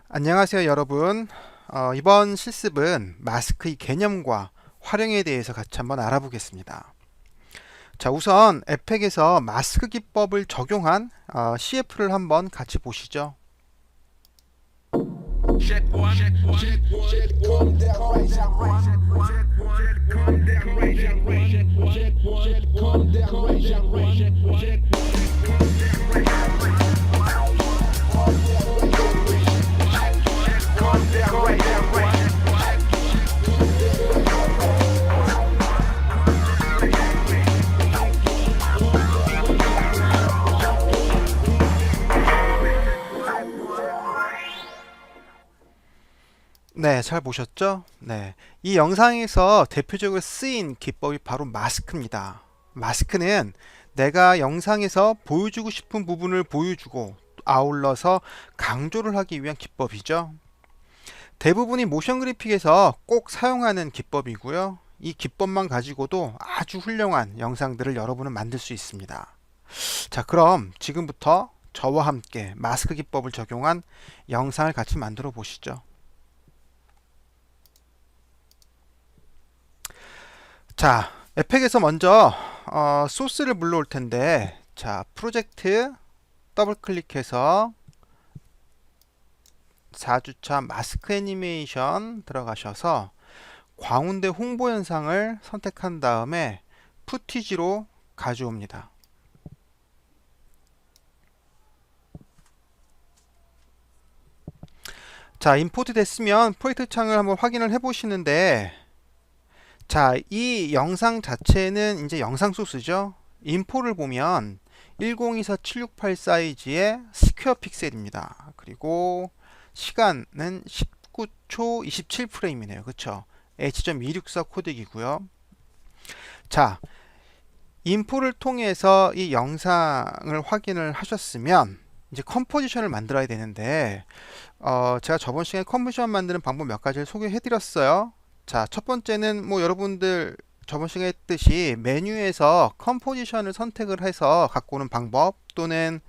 안녕하세요, 여러분. 이번 실습은 마스크의 개념과 활용에 대해서 같이 한번 알아보겠습니다. 자, 우선 에펙에서 마스크 기법을 적용한 CF를 한번 같이 보시죠. 네, 잘 보셨죠? 네. 이 영상에서 대표적으로 쓰인 기법이 바로 마스크입니다. 마스크는 내가 영상에서 보여주고 싶은 부분을 보여주고 아울러서 강조를 하기 위한 기법이죠. 대부분이 모션 그래픽에서 꼭 사용하는 기법이고요. 이 기법만 가지고도 아주 훌륭한 영상들을 여러분은 만들 수 있습니다. 자, 그럼 지금부터 저와 함께 마스크 기법을 적용한 영상을 같이 만들어 보시죠. 자, 에펙에서 먼저 소스를 불러올 텐데, 자, 프로젝트 더블 클릭해서 4주차 마스크 애니메이션 들어가셔서 광운대 홍보 현상을 선택한 다음에 푸티지로 가져옵니다. 자, 임포트 됐으면 프로젝트 창을 한번 확인을 해 보시는데, 자, 이 영상 자체는 이제 영상 소스죠. 인포를 보면 1024-768 사이즈의 스퀘어 픽셀입니다. 그리고 시간은 19초 27프레임이네요. 그쵸? H.264 코덱이고요. 자, 인포를 통해서 이 영상을 확인을 하셨으면 이제 컴포지션을 만들어야 되는데 제가 저번 시간에 컴포지션 만드는 방법 몇 가지를 소개해 드렸어요. 자, 첫 번째는 뭐 여러분들 저번 시간에 했듯이 메뉴에서 컴포지션을 선택을 해서 갖고 오는 방법, 또는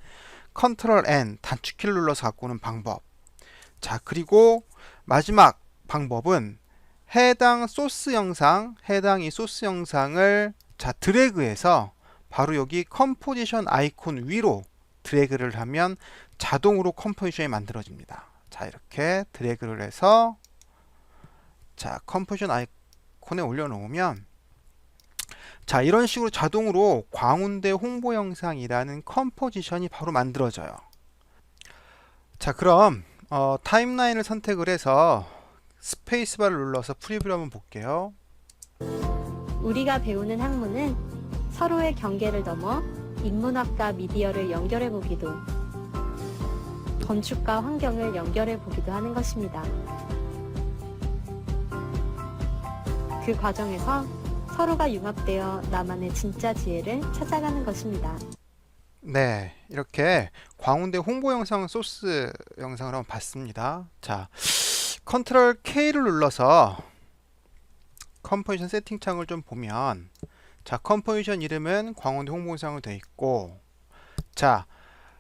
컨트롤 N 단축키를 눌러서 갖고 오는 방법. 자, 그리고 마지막 방법은 해당 이 소스 영상을 자, 드래그해서 바로 여기 컴포지션 아이콘 위로 드래그를 하면 자동으로 컴포지션이 만들어집니다. 자, 이렇게 드래그를 해서 자, 컴포지션 아이콘에 올려놓으면 자, 이런 식으로 자동으로 광운대 홍보 영상이라는 컴포지션이 바로 만들어져요. 자, 그럼 타임라인을 선택을 해서 스페이스바를 눌러서 프리뷰를 한번 볼게요. 우리가 배우는 학문은 서로의 경계를 넘어 인문학과 미디어를 연결해 보기도, 건축과 환경을 연결해 보기도 하는 것입니다. 그 과정에서 서로가 융합되어 나만의 진짜 지혜를 찾아가는 것입니다. 네, 이렇게 광운대 홍보 영상 소스 영상을 한번 봤습니다. 자, 컨트롤 K를 눌러서 컴포지션 세팅 창을 좀 보면 자, 컴포지션 이름은 광운대 홍보 영상으로 되어 있고, 자,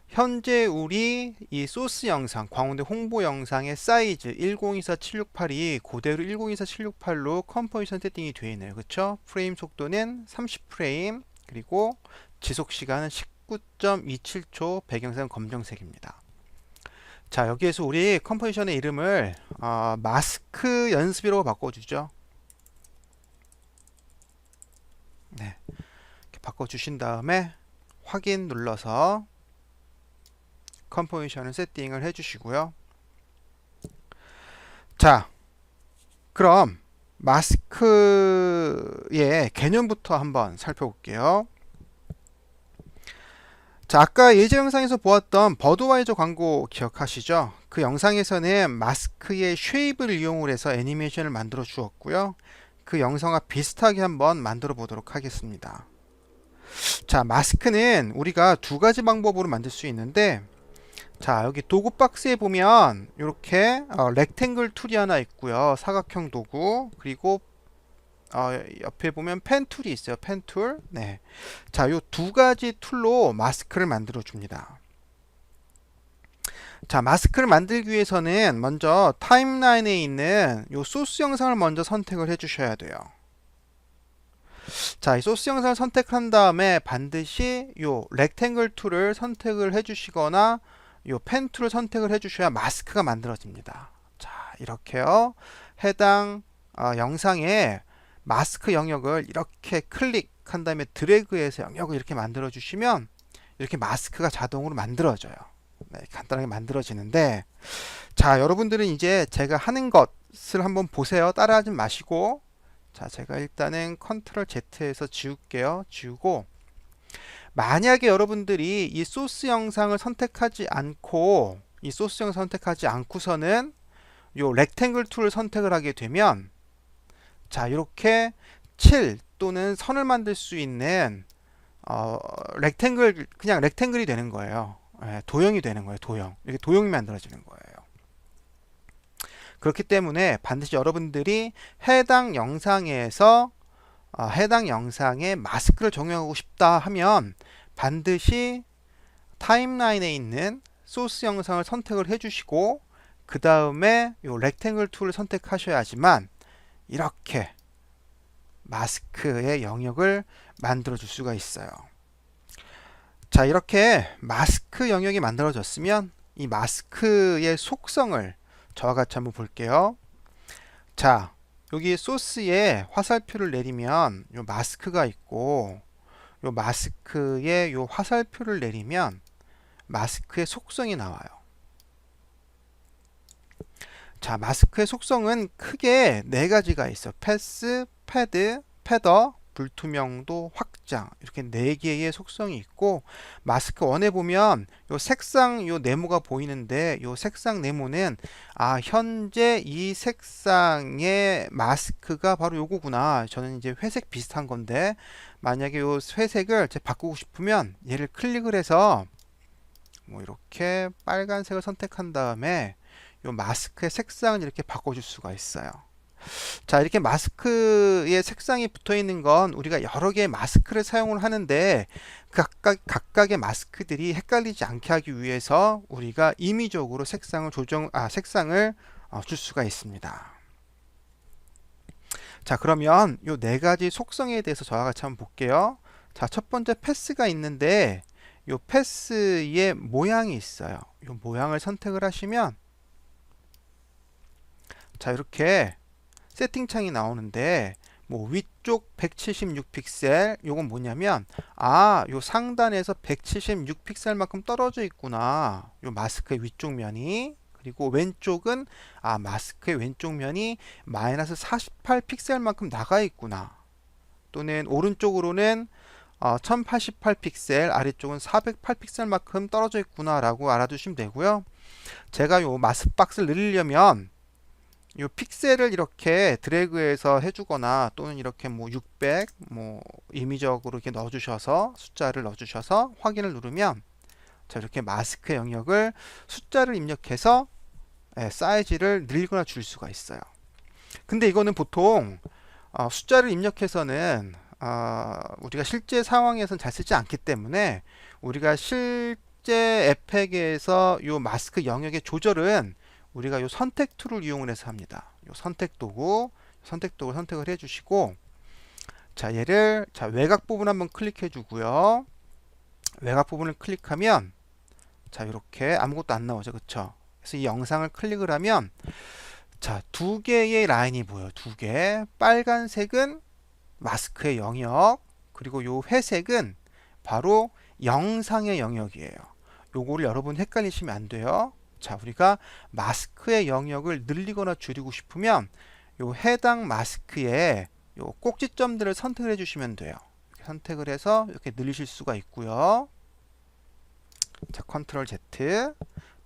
현재 우리 이 소스 영상, 광운대 홍보 영상의 사이즈 1024-768이 그대로 1024-768로 컴포지션 세팅이 되어 있네요. 그쵸? 프레임 속도는 30프레임, 그리고 지속 시간은 19.27초, 배경색은 검정색입니다. 자, 여기에서 우리 컴포지션의 이름을 마스크 연습이라고 바꿔주죠. 네, 이렇게 바꿔주신 다음에 확인 눌러서 컴포지션을 세팅을 해주시고요. 자, 그럼 마스크의 개념부터 한번 살펴볼게요. 자, 아까 예제 영상에서 보았던 버드와이저 광고 기억하시죠? 그 영상에서는 마스크의 쉐입을 이용을 해서 애니메이션을 만들어 주었고요. 그 영상과 비슷하게 한번 만들어 보도록 하겠습니다. 자, 마스크는 우리가 두 가지 방법으로 만들 수 있는데, 자, 여기 도구 박스에 보면 이렇게 렉탱글 툴이 하나 있고요. 사각형 도구. 그리고 옆에 보면 펜 툴이 있어요. 펜 툴. 네. 자, 요 두 가지 툴로 마스크를 만들어 줍니다. 자, 마스크를 만들기 위해서는 먼저 타임라인에 있는 요 소스 영상을 먼저 선택을 해 주셔야 돼요. 자, 이 소스 영상을 선택한 다음에 반드시 요 렉탱글 툴을 선택을 해 주시거나 요 펜 툴을 선택을 해 주셔야 마스크가 만들어집니다. 자, 이렇게요. 해당 영상에 마스크 영역을 이렇게 클릭한 다음에 드래그해서 영역을 이렇게 만들어 주시면 이렇게 마스크가 자동으로 만들어져요. 네, 간단하게 만들어지는데, 자, 여러분들은 이제 제가 하는 것을 한번 보세요. 따라하지 마시고. 자, 제가 일단은 컨트롤 Z에서 지울게요. 지우고, 만약에 여러분들이 이 소스 영상을 선택하지 않고 이 소스 영상 선택하지 않고서는 요 렉탱글 툴을 선택을 하게 되면, 자, 이렇게 칠 또는 선을 만들 수 있는 렉탱글, 그냥 렉탱글이 되는 거예요. 예, 도형이 되는 거예요. 도형. 이렇게 도형이 만들어지는 거예요. 그렇기 때문에 반드시 여러분들이 해당 영상에서 해당 영상에 마스크를 적용하고 싶다 하면 반드시 타임라인에 있는 소스 영상을 선택을 해주시고 그 다음에 요 렉탱글 툴을 선택하셔야지만 이렇게 마스크의 영역을 만들어 줄 수가 있어요. 자, 이렇게 마스크 영역이 만들어졌으면 이 마스크의 속성을 저와 같이 한번 볼게요. 자, 여기 소스에 화살표를 내리면 요 마스크가 있고, 요 마스크에 요 화살표를 내리면 마스크의 속성이 나와요. 자, 마스크의 속성은 크게 네 가지가 있어. 패스, 패드, 패더, 불투명도, 확장, 이렇게 네 개의 속성이 있고, 마스크 1에 보면 요 색상 요 네모가 보이는데, 요 색상 네모는 현재 이 색상의 마스크가 바로 요거구나. 저는 이제 회색 비슷한 건데, 만약에 요 회색을 제가 바꾸고 싶으면 얘를 클릭을 해서 뭐 이렇게 빨간색을 선택한 다음에 요 마스크의 색상을 이렇게 바꿔줄 수가 있어요. 자, 이렇게 마스크의 색상이 붙어 있는 건 우리가 여러 개의 마스크를 사용을 하는데 각각의 마스크들이 헷갈리지 않게 하기 위해서 우리가 임의적으로 색상을 색상을 줄 수가 있습니다. 자, 그러면 요 네 가지 속성에 대해서 저와 같이 한번 볼게요. 자, 첫 번째 패스가 있는데 요 패스의 모양이 있어요. 요 모양을 선택을 하시면 자, 이렇게 세팅창이 나오는데 뭐 위쪽 176픽셀 요건 뭐냐면 요 상단에서 176픽셀만큼 떨어져 있구나. 요 마스크의 위쪽 면이. 그리고 왼쪽은 마스크의 왼쪽 면이 마이너스 48픽셀만큼 나가 있구나. 또는 오른쪽으로는 1088픽셀, 아래쪽은 408픽셀만큼 떨어져 있구나 라고 알아두시면 되고요. 제가 요 마스박스를 늘리려면 이 픽셀을 이렇게 드래그해서 해주거나 또는 이렇게 뭐 600 뭐 임의적으로 이렇게 넣어주셔서 숫자를 넣어주셔서 확인을 누르면 자, 이렇게 마스크 영역을 숫자를 입력해서 사이즈를 늘리거나 줄 수가 있어요. 근데 이거는 보통 숫자를 입력해서는 우리가 실제 상황에서는 잘 쓰지 않기 때문에 우리가 실제 에펙에서 이 마스크 영역의 조절은 우리가 요 선택 툴을 이용을 해서 합니다. 요 선택 도구 선택을 해주시고, 자, 얘를 외곽 부분 한번 클릭해 주고요. 외곽 부분을 클릭하면 자, 이렇게 아무것도 안 나오죠, 그쵸? 그래서 이 영상을 클릭을 하면 자, 두 개의 라인이 보여요. 두 개. 빨간색은 마스크의 영역, 그리고 요 회색은 바로 영상의 영역이에요. 요거를 여러분 헷갈리시면 안 돼요. 자, 우리가 마스크의 영역을 늘리거나 줄이고 싶으면 요 해당 마스크에 요 꼭지점들을 선택을 해주시면 돼요. 이렇게 선택을 해서 이렇게 늘리실 수가 있고요. 자, 컨트롤 Z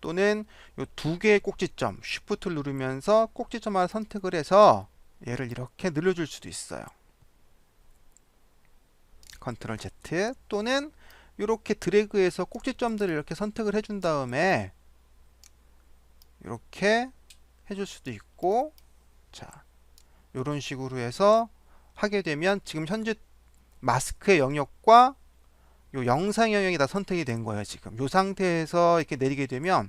또는 요 두 개의 꼭지점 Shift를 누르면서 꼭지점 하나 선택을 해서 얘를 이렇게 늘려줄 수도 있어요. 컨트롤 Z 또는 이렇게 드래그해서 꼭지점들을 이렇게 선택을 해준 다음에 이렇게 해줄 수도 있고, 자, 이런 식으로 해서 하게 되면 지금 현재 마스크의 영역과 요 영상 영역이 다 선택이 된 거예요. 지금 이 상태에서 이렇게 내리게 되면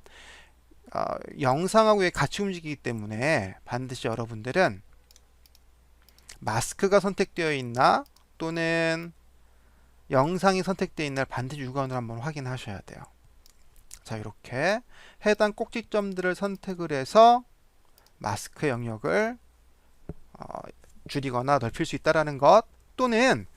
영상하고 같이 움직이기 때문에 반드시 여러분들은 마스크가 선택되어 있나 또는 영상이 선택되어 있나 반드시 육안으로 한번 확인하셔야 돼요. 자, 이렇게 해당 꼭지점들을 선택을 해서 마스크 영역을 줄이거나 넓힐 수 있다라는 것, 또는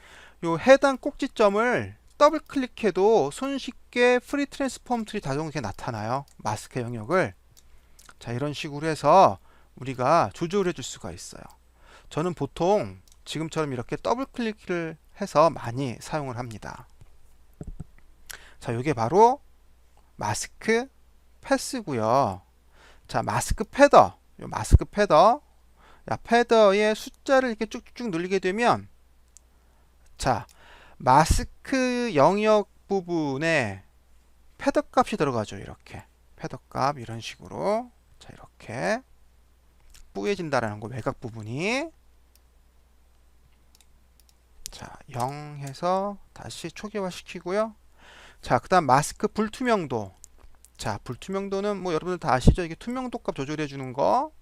요 해당 꼭지점을 더블 클릭해도 손쉽게 프리 트랜스폼 툴이 자동으로 이렇게 나타나요. 마스크 영역을. 자, 이런 식으로 해서 우리가 조절해 줄 수가 있어요. 저는 보통 지금처럼 이렇게 더블 클릭을 해서 많이 사용을 합니다. 자, 이게 바로 마스크 패스고요. 자, 마스크 패더. 요 마스크 패더. 패더의 숫자를 이렇게 쭉쭉 늘리게 되면, 자, 마스크 영역 부분에 패더 값이 들어가죠. 이렇게 패더 값 이런 식으로. 자, 이렇게 뿌얘진다라는 거, 외곽 부분이. 자, 0 해서 다시 초기화 시키고요. 자, 그 다음 마스크 불투명도. 자, 불투명도는 뭐 여러분들 다 아시죠? 이게 투명도 값 조절해 주는 거.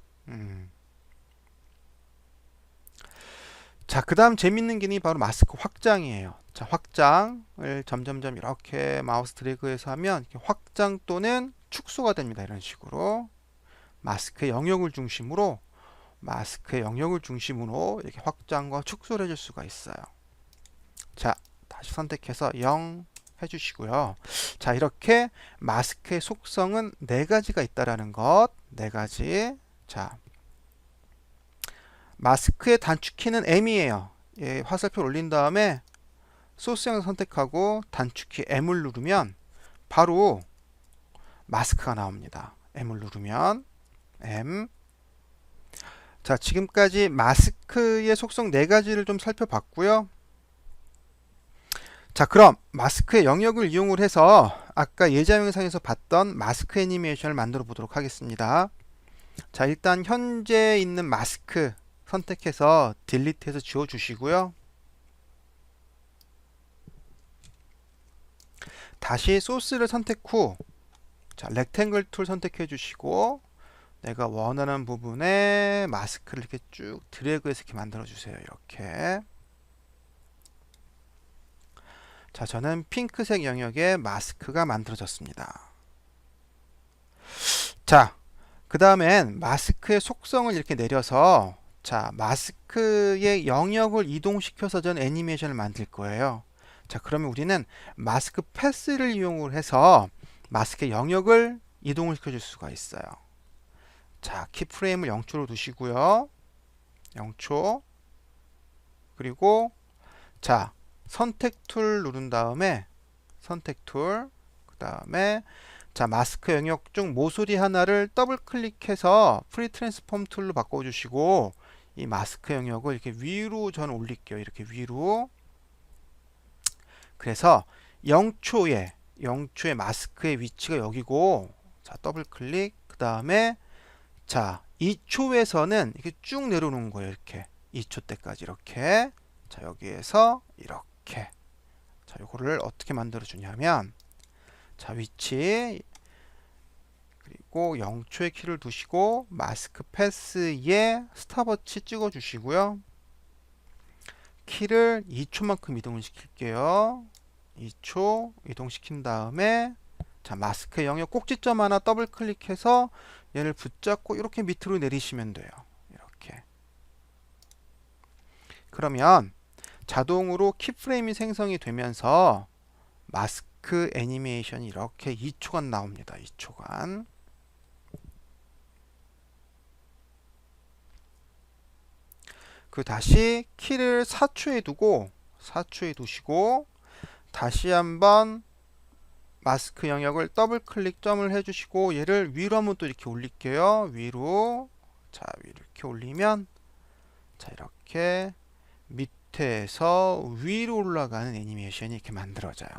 자, 그 다음 재밌는 기능이 바로 마스크 확장이에요. 자, 확장을 점점점 이렇게 마우스 드래그해서 하면 이렇게 확장 또는 축소가 됩니다. 이런 식으로 마스크의 영역을 중심으로 이렇게 확장과 축소를 해줄 수가 있어요. 자, 다시 선택해서 0 해주시고요. 자, 이렇게 마스크의 속성은 4가지가 있다라는 것. 4가지. 자, 마스크의 단축키는 M이에요. 예, 화살표 올린 다음에 소스형을 선택하고 단축키 M을 누르면 바로 마스크가 나옵니다. M을 누르면 M. 자, 지금까지 마스크의 속성 4가지를 좀 살펴봤고요. 자, 그럼 마스크의 영역을 이용을 해서 아까 예자 영상에서 봤던 마스크 애니메이션을 만들어 보도록 하겠습니다. 자, 일단 현재 있는 마스크 선택해서 딜리트해서 지워 주시고요. 다시 소스를 선택 후, 자, 렉탱글 툴 선택해 주시고 내가 원하는 부분에 마스크를 이렇게 쭉 드래그해서 이렇게 만들어 주세요. 이렇게. 자, 저는 핑크색 영역에 마스크가 만들어졌습니다. 자, 그 다음엔 마스크의 속성을 이렇게 내려서, 자, 마스크의 영역을 이동시켜서 전 애니메이션을 만들 거예요. 자, 그러면 우리는 마스크 패스를 이용을 해서 마스크의 영역을 이동을 시켜줄 수가 있어요. 자, 키프레임을 0초로 두시고요. 0초. 그리고 자, 선택 툴 누른 다음에 선택 툴, 그 다음에 자, 마스크 영역 중 모서리 하나를 더블 클릭해서 프리 트랜스폼 툴로 바꿔주시고 이 마스크 영역을 이렇게 위로 저는 올릴게요. 이렇게 위로. 그래서 0초에 마스크의 위치가 여기고, 자, 더블 클릭, 그 다음에 자, 2초에서는 이렇게 쭉 내려오는 거예요. 이렇게 2초 때까지 이렇게. 자, 여기에서 이렇게. 자, 요거를 어떻게 만들어 주냐면, 자, 위치 그리고 0초의 키를 두시고 마스크 패스에 스탑워치 찍어 주시고요. 키를 2초만큼 이동을 시킬게요. 2초 이동시킨 다음에 자, 마스크 영역 꼭지점 하나 더블 클릭해서 얘를 붙잡고 이렇게 밑으로 내리시면 돼요. 이렇게. 그러면 자동으로 키프레임이 생성이 되면서 마스크 애니메이션이 이렇게 2초간 나옵니다. 2초간. 그 다시 키를 4초에 두시고 다시 한번 마스크 영역을 더블 클릭 점을 해주시고 얘를 위로 한번 또 이렇게 올릴게요. 위로. 자, 이렇게 올리면 자, 이렇게 밑에서 위로 올라가는 애니메이션이 이렇게 만들어져요.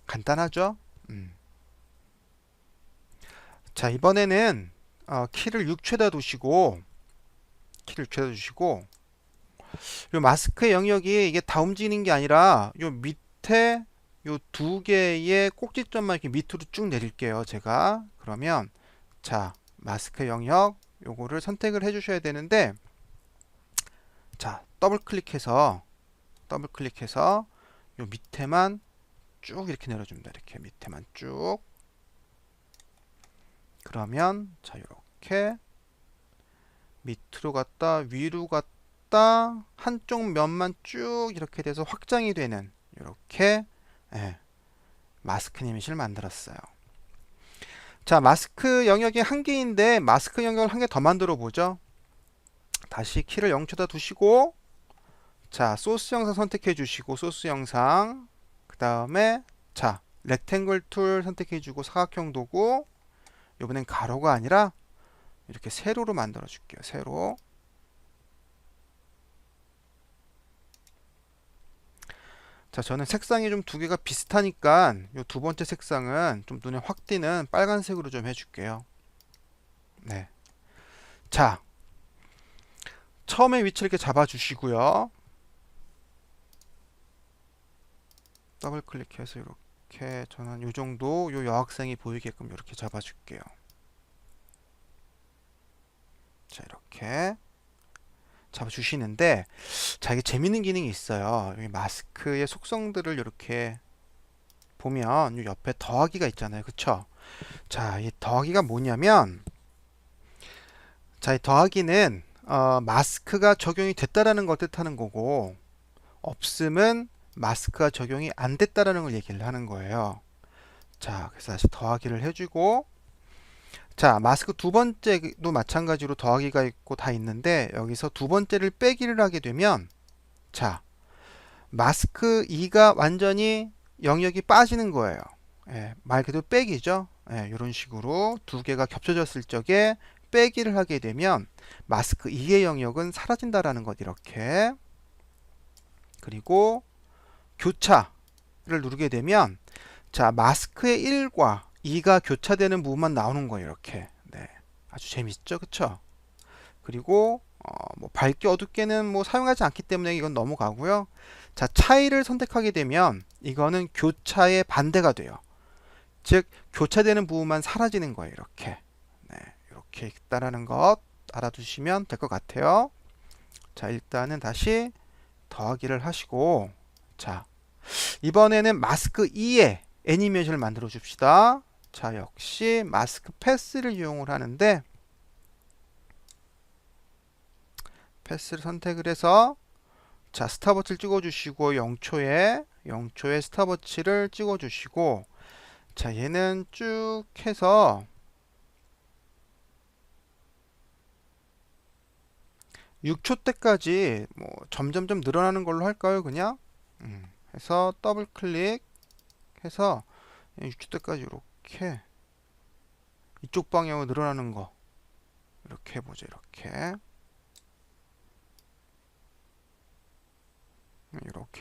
간단하죠? 자, 이번에는 키를 6초에다 두시고 요 마스크 영역이 이게 다 움직이는 게 아니라 요 밑에 요 두 개의 꼭지점만 이렇게 밑으로 쭉 내릴게요. 제가 그러면 자 마스크 영역 요거를 선택을 해 주셔야 되는데 자 더블 클릭해서 요 밑에만 쭉 이렇게 내려줍니다. 이렇게 밑에만 쭉 그러면 자 이렇게 밑으로 갔다 위로 갔다 한쪽 면만 쭉 이렇게 돼서 확장이 되는 이렇게 예, 마스크 이미지를 만들었어요. 자 마스크 영역이 한 개인데 마스크 영역을 한 개 더 만들어 보죠. 다시 키를 0초다 두시고 자 소스 영상 선택해 주시고 소스 영상 그 다음에 자 렉탱글 툴 선택해 주고 사각형 도구 이번엔 가로가 아니라 이렇게 세로로 만들어 줄게요. 세로. 자, 저는 색상이 좀 두 개가 비슷하니까 이 두 번째 색상은 좀 눈에 확 띄는 빨간색으로 좀 해줄게요. 네. 자, 처음에 위치를 이렇게 잡아주시고요. 더블 클릭해서 이렇게 저는 이 정도 요 여학생이 보이게끔 이렇게 잡아줄게요. 자, 이렇게 잡아주시는데 자 이게 재밌는 기능이 있어요. 여기 마스크의 속성들을 이렇게 보면 이 옆에 더하기가 있잖아요. 그쵸? 자, 이 더하기가 뭐냐면 자, 이 더하기는 마스크가 적용이 됐다라는 걸 뜻하는 거고 없음은 마스크가 적용이 안 됐다라는 걸 얘기를 하는 거예요. 자, 그래서 다시 더하기를 해주고 자, 마스크 두 번째도 마찬가지로 더하기가 있고 다 있는데 여기서 두 번째를 빼기를 하게 되면 자, 마스크 2가 완전히 영역이 빠지는 거예요. 예, 말 그대로 빼기죠. 예, 이런 식으로 두 개가 겹쳐졌을 적에 빼기를 하게 되면 마스크 2의 영역은 사라진다라는 것 이렇게 그리고 교차를 누르게 되면 자 마스크의 1과 2가 교차되는 부분만 나오는 거예요. 이렇게 네, 아주 재밌죠, 그쵸? 그리고 뭐 밝게 어둡게는 뭐 사용하지 않기 때문에 이건 넘어가고요. 자 차이를 선택하게 되면 이거는 교차의 반대가 돼요. 즉 교차되는 부분만 사라지는 거예요. 이렇게 네, 이렇게 있다라는 것 알아두시면 될 것 같아요. 자 일단은 다시 더하기를 하시고 자 이번에는 마스크 2에 애니메이션을 만들어 줍시다. 자 역시 마스크 패스를 이용을 하는데 패스를 선택을 해서 자 스탑워치를 찍어 주시고 0초에 스탑워치를 찍어 주시고 자 얘는 쭉 해서 6초 때까지 뭐 점점점 늘어나는 걸로 할까요? 그냥 해서 더블 클릭해서 6초 때까지 이렇게 이쪽 방향으로 늘어나는 거 이렇게 해보죠. 이렇게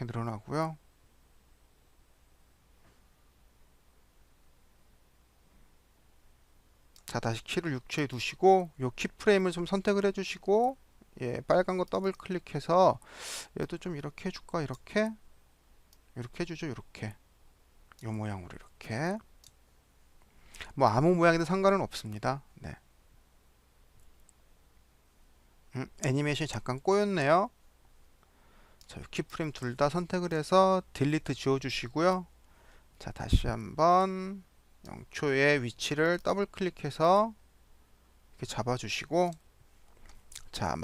늘어나고요. 자 다시 키를 6초에 두시고 요 키프레임을 좀 선택을 해주시고 예 빨간 거 더블 클릭해서 얘도 좀 이렇게 해줄까 이렇게 해주죠. 이렇게 요 모양으로 이렇게 뭐 아무 모양이든 상관은 없습니다. 네. 애니메이션이 잠깐 꼬였네요. 자, 키프레임 둘 다 선택을 해서 딜리트 지워주시고요. 자, 다시 한번 0초의 위치를 더블 클릭해서 이렇게 잡아주시고 자,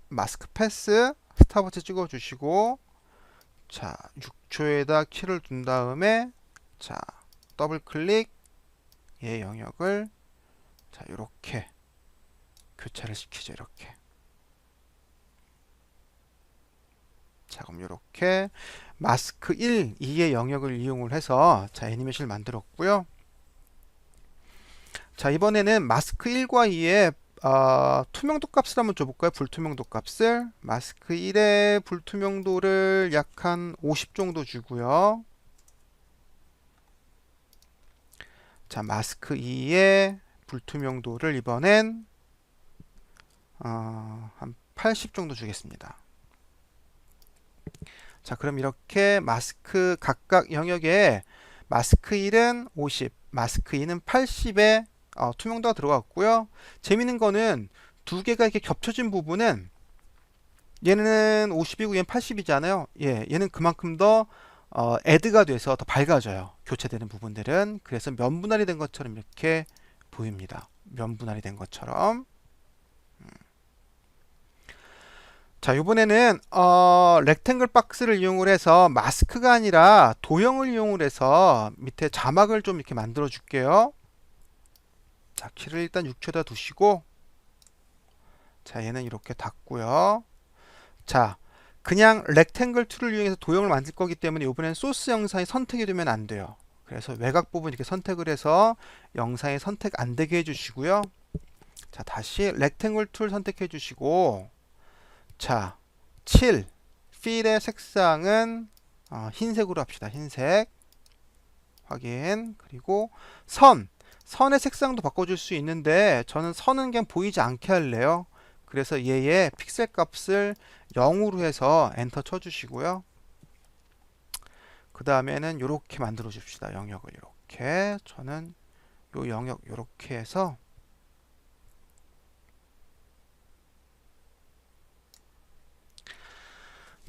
마스크 패스 스탑워치 찍어주시고 자, 6초에다 키를 둔 다음에 자, 더블 클릭 얘 영역을 자, 이렇게 교차를 시키죠. 이렇게 자 그럼 이렇게 마스크 1, 2의 영역을 이용을 해서 자 애니메이션을 만들었고요. 자 이번에는 마스크 1과 2의 투명도 값을 한번 줘볼까요? 불투명도 값을 마스크 1의 불투명도를 약 한 50 정도 주고요. 자 마스크 2의 불투명도를 이번엔 한 80 정도 주겠습니다. 자, 그럼 이렇게 마스크 각각 영역에 마스크 1은 50, 마스크 2는 80에 투명도가 들어갔고요. 재밌는 거는 두 개가 이렇게 겹쳐진 부분은 얘는 50이고 얘는 80이잖아요. 예, 얘는 그만큼 더 애드가 돼서 더 밝아져요. 교체되는 부분들은. 그래서 면 분할이 된 것처럼 이렇게 보입니다. 면 분할이 된 것처럼. 자, 이번에는 렉탱글 박스를 이용을 해서 마스크가 아니라 도형을 이용을 해서 밑에 자막을 좀 이렇게 만들어 줄게요. 자, 키를 일단 6초에다 두시고, 자, 얘는 이렇게 닫고요. 자, 그냥 렉탱글 툴을 이용해서 도형을 만들 거기 때문에 이번엔 소스 영상이 선택이 되면 안 돼요. 그래서 외곽 부분 이렇게 선택을 해서 영상에 선택 안 되게 해주시고요. 자, 다시 렉탱글 툴 선택해 주시고, 자, 7 필의 색상은 흰색으로 합시다. 흰색 확인. 그리고 선의 색상도 바꿔줄 수 있는데 저는 선은 그냥 보이지 않게 할래요. 그래서 얘의 픽셀 값을 0으로 해서 엔터 쳐주시고요. 그 다음에는 이렇게 만들어 줍시다. 영역을 이렇게. 저는 요 영역 이렇게 해서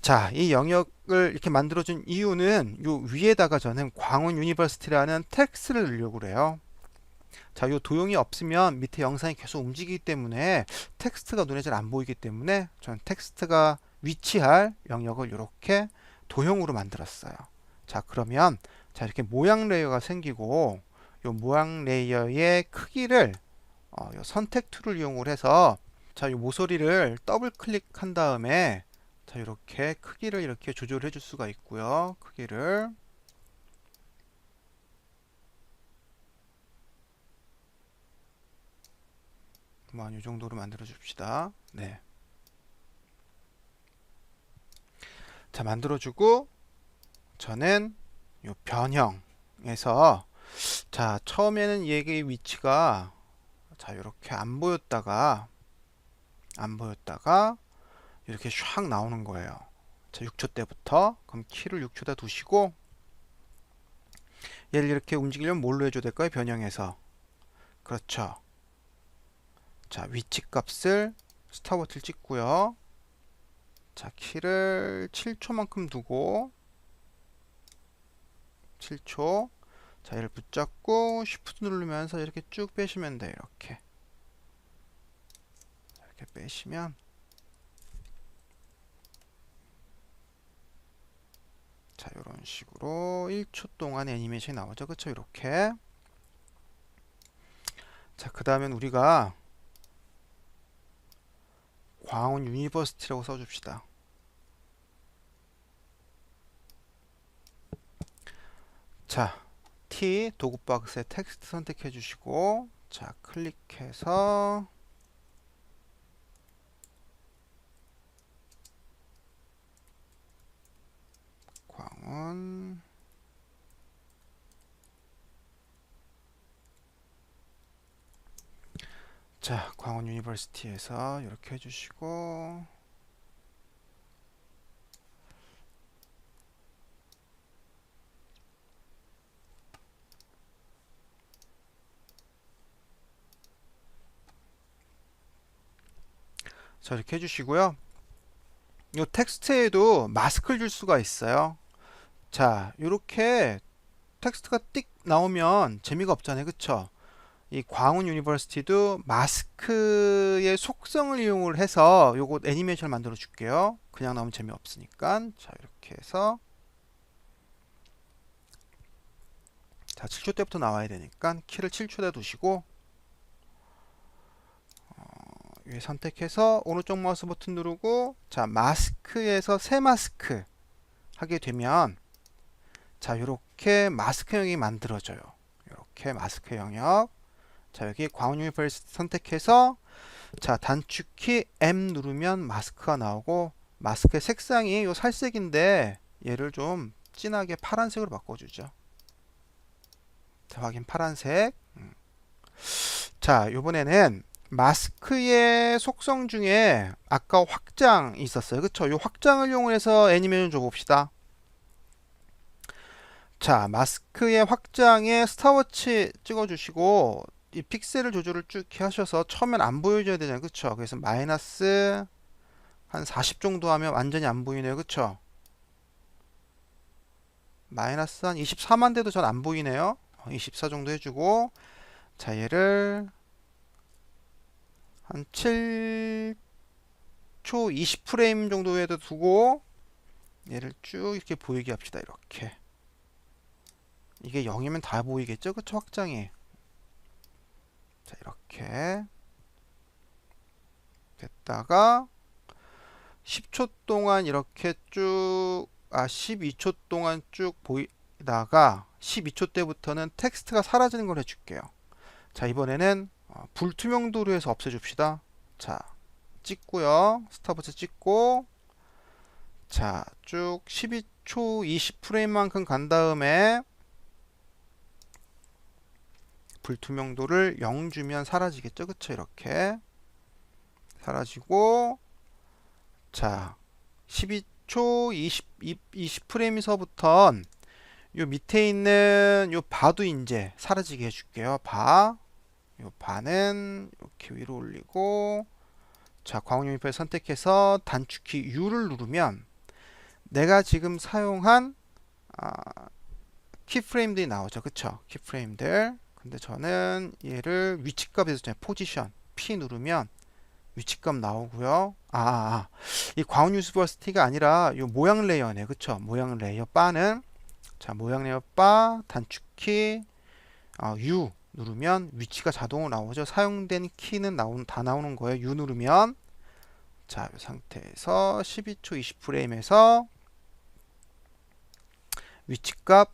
자, 이 영역을 이렇게 만들어준 이유는 요 위에다가 저는 광운 유니버시티라는 텍스트를 넣으려고 그래요. 자, 요 도형이 없으면 밑에 영상이 계속 움직이기 때문에 텍스트가 눈에 잘 안 보이기 때문에 저는 텍스트가 위치할 영역을 이렇게 도형으로 만들었어요. 자, 그러면 자, 이렇게 모양 레이어가 생기고 요 모양 레이어의 크기를 요 선택 툴을 이용을 해서 자, 요 모서리를 더블 클릭한 다음에 자, 이렇게 크기를 이렇게 조절해 줄 수가 있고요. 크기를 뭐 한 이 정도로 만들어 줍시다. 네. 자, 만들어 주고 저는 요 변형에서 자, 처음에는 얘의 위치가 자, 이렇게 안 보였다가 이렇게 샥 나오는 거예요. 자, 6초 때부터 그럼 키를 6초다 두시고 얘를 이렇게 움직이려면 뭘로 해줘야 될까요? 변형해서. 그렇죠. 자, 위치 값을 스탑워트를 찍고요. 자, 키를 7초만큼 두고 7초. 자, 얘를 붙잡고 쉬프트 누르면서 이렇게 쭉 빼시면 돼요. 이렇게 빼시면 자, 이런 식으로 1초 동안 애니메이션이 나오죠. 그쵸? 이렇게. 자, 그 다음엔 우리가 광운 유니버시티라고 써줍시다. 자, T 도구 박스에 텍스트 선택해 주시고 자, 클릭해서 광운 자, 광운 유니버시티에서 이렇게 해주시고 자, 이렇게 해주시고요. 이 텍스트에도 마스크를 줄 수가 있어요. 자, 이렇게 텍스트가 띡 나오면 재미가 없잖아요. 그쵸? 이 광운 유니버시티도 마스크의 속성을 이용을 해서 요거 애니메이션을 만들어 줄게요. 그냥 나오면 재미없으니까. 자, 이렇게 해서 자, 7초 때부터 나와야 되니까 키를 7초에 두시고 위에 선택해서 오른쪽 마우스 버튼 누르고 자, 마스크에서 새 마스크 하게 되면 자, 이렇게 마스크 영역이 만들어져요. 이렇게 마스크 영역. 자, 여기 광운 유니버시티 선택해서 자, 단축키 M 누르면 마스크가 나오고 마스크의 색상이 요 살색인데 얘를 좀 진하게 파란색으로 바꿔주죠. 자, 확인 파란색. 자, 요번에는 마스크의 속성 중에 아까 확장이 있었어요. 그쵸? 이 확장을 이용해서 애니메이션 줘봅시다. 자, 마스크의 확장에 스탑워치 찍어주시고 이 픽셀을 조절을 쭉 하셔서 처음엔 안 보여줘야 되잖아요. 그쵸? 그래서 마이너스 한 40 정도 하면 완전히 안 보이네요. 그쵸? 마이너스 한 24만 대도 전 안 보이네요. 24 정도 해주고, 자, 얘를 한 7초 20프레임 정도에도 두고 얘를 쭉 이렇게 보이게 합시다. 이렇게. 이게 0이면 다 보이겠죠? 그쵸? 확장이. 자, 이렇게 됐다가 10초 동안 이렇게 쭉 12초 동안 쭉 보이다가 12초 때부터는 텍스트가 사라지는 걸 해줄게요. 자, 이번에는 불투명도로 해서 없애줍시다. 자, 찍고요. 스탑워치 찍고, 자, 쭉 12초 20프레임만큼 간 다음에 불투명도를 0 주면 사라지겠죠. 그쵸? 이렇게 사라지고, 자, 12초 20프레임에서부턴 요 밑에 있는 요 바도 이제 사라지게 해줄게요. 요 바는 이렇게 위로 올리고, 자, 광원용 잎을 선택해서 단축키 U를 누르면 내가 지금 사용한 키프레임들이 나오죠. 그쵸? 키프레임들. 근데 저는 얘를 위치값에서 포지션 P 누르면 위치값 나오고요. 이 광원 유니버시티가 아니라 요 모양 레이어네. 그쵸? 모양 레이어 바는, 자, 모양 레이어 바 단축키 U 누르면 위치가 자동으로 나오죠. 사용된 키는 다 나오는 거예요. U 누르면. 자, 이 상태에서 12초 20프레임에서 위치값,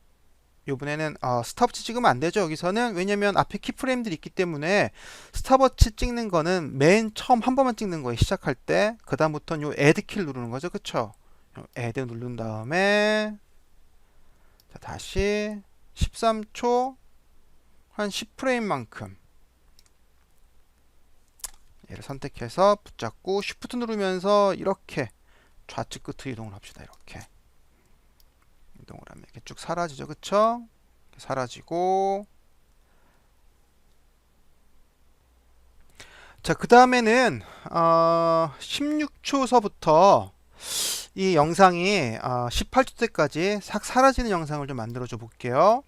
이번에는 스탑워치 찍으면 안 되죠. 여기서는. 왜냐면 앞에 키프레임들이 있기 때문에 스탑워치 찍는 거는 맨 처음 한 번만 찍는 거예요. 시작할 때. 그 다음부터는 요 애드 키를 누르는 거죠. 그쵸? 애드 누른 다음에, 자, 다시 13초 한 10프레임만큼 얘를 선택해서 붙잡고 쉬프트 누르면서 이렇게 좌측 끝으로 이동을 합시다. 이렇게 이동을 하면 이렇게 쭉 사라지죠. 그쵸? 사라지고, 자, 그 다음에는 16초서부터 이 영상이 18초 때까지 싹 사라지는 영상을 좀 만들어 줘 볼게요.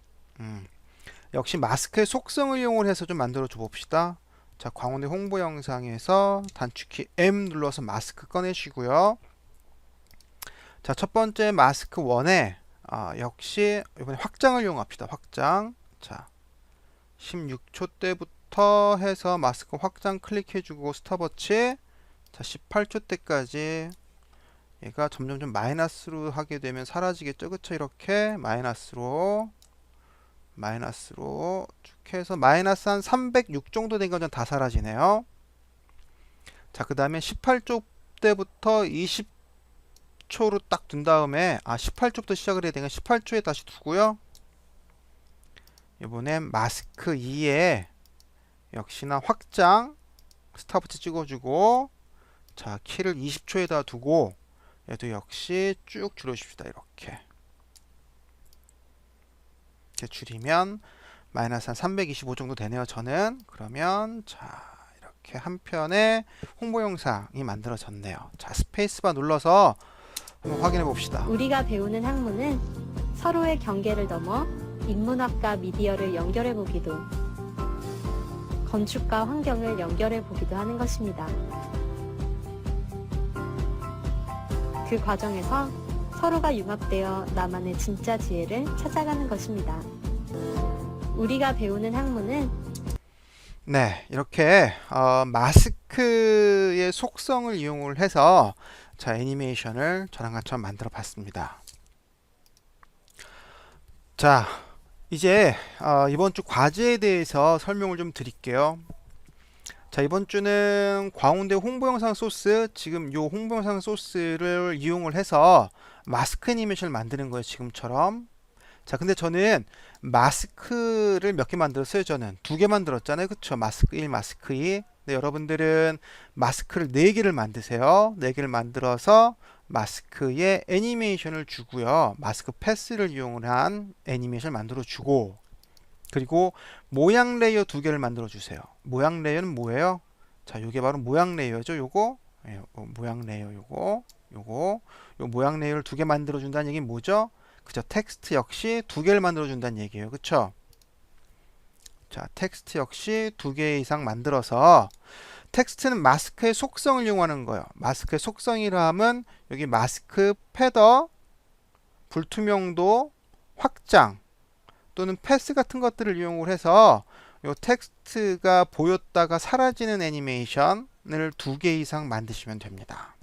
역시 마스크의 속성을 이용을 해서 좀 만들어 줘 봅시다. 자, 광원대 홍보 영상에서 단축키 M 눌러서 마스크 꺼내시고요. 자, 첫 번째 마스크 1에 역시 이번에 확장을 이용합시다. 확장. 자, 16초 때부터 해서 마스크 확장 클릭해주고 스탑워치. 자, 18초 때까지 얘가 점점 좀 마이너스로 하게 되면 사라지겠죠. 그쵸? 이렇게 마이너스로 쭉 해서 마이너스 한 306 정도 된 건 다 사라지네요. 자, 그 다음에 18초 때부터 20초로 딱 둔 다음에 18초부터 시작을 해야 되니까 18초에 다시 두고요. 이번엔 마스크 2에 역시나 확장 스탑워치 찍어주고, 자, 키를 20초에다 두고 얘도 역시 쭉 줄여줍시다. 이렇게 줄이면 마이너스 한 325 정도 되네요. 저는. 그러면 자, 이렇게 한 편의 홍보 영상이 만들어졌네요. 자, 스페이스바 눌러서 한번 확인해 봅시다. 우리가 배우는 학문은 서로의 경계를 넘어 인문학과 미디어를 연결해 보기도, 건축과 환경을 연결해 보기도 하는 것입니다. 그 과정에서 서로가 융합되어 나만의 진짜 지혜를 찾아가는 것입니다. 우리가 배우는 학문은, 네, 이렇게 마스크의 속성을 이용을 해서 자, 애니메이션을 저랑 같이 한번 만들어 봤습니다. 자, 이제 이번 주 과제에 대해서 설명을 좀 드릴게요. 자, 이번 주는 광운대 홍보 영상 소스, 지금 요 홍보 영상 소스를 이용을 해서 마스크 애니메이션을 만드는 거예요. 지금처럼. 자, 근데 저는 마스크를 몇 개 만들었어요. 저는 2개 만들었잖아요. 그쵸? 마스크 1, 마스크 2. 근데 여러분들은 마스크를 4개를 만드세요. 4개를 만들어서 마스크에 애니메이션을 주고요. 마스크 패스를 이용한 애니메이션을 만들어 주고, 그리고 모양 레이어 2개를 만들어 주세요. 모양 레이어는 뭐예요? 자, 요게 바로 모양 레이어죠. 요거. 예, 모양 레이어 요거. 요 모양 레이어를 2개 만들어 준다는 얘기는 뭐죠? 그죠? 텍스트 역시 2개를 만들어 준다는 얘기예요. 그쵸? 자, 텍스트 역시 2개 이상 만들어서, 텍스트는 마스크의 속성을 이용하는 거예요. 마스크의 속성이라 하면 여기 마스크 패더, 불투명도, 확장 또는 패스 같은 것들을 이용을 해서 요 텍스트가 보였다가 사라지는 애니메이션을 2개 이상 만드시면 됩니다.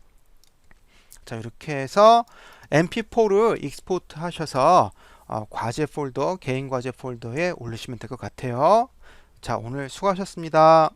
자, 이렇게 해서 mp4를 익스포트 하셔서 과제 폴더, 개인 과제 폴더에 올리시면 될 것 같아요. 자, 오늘 수고하셨습니다.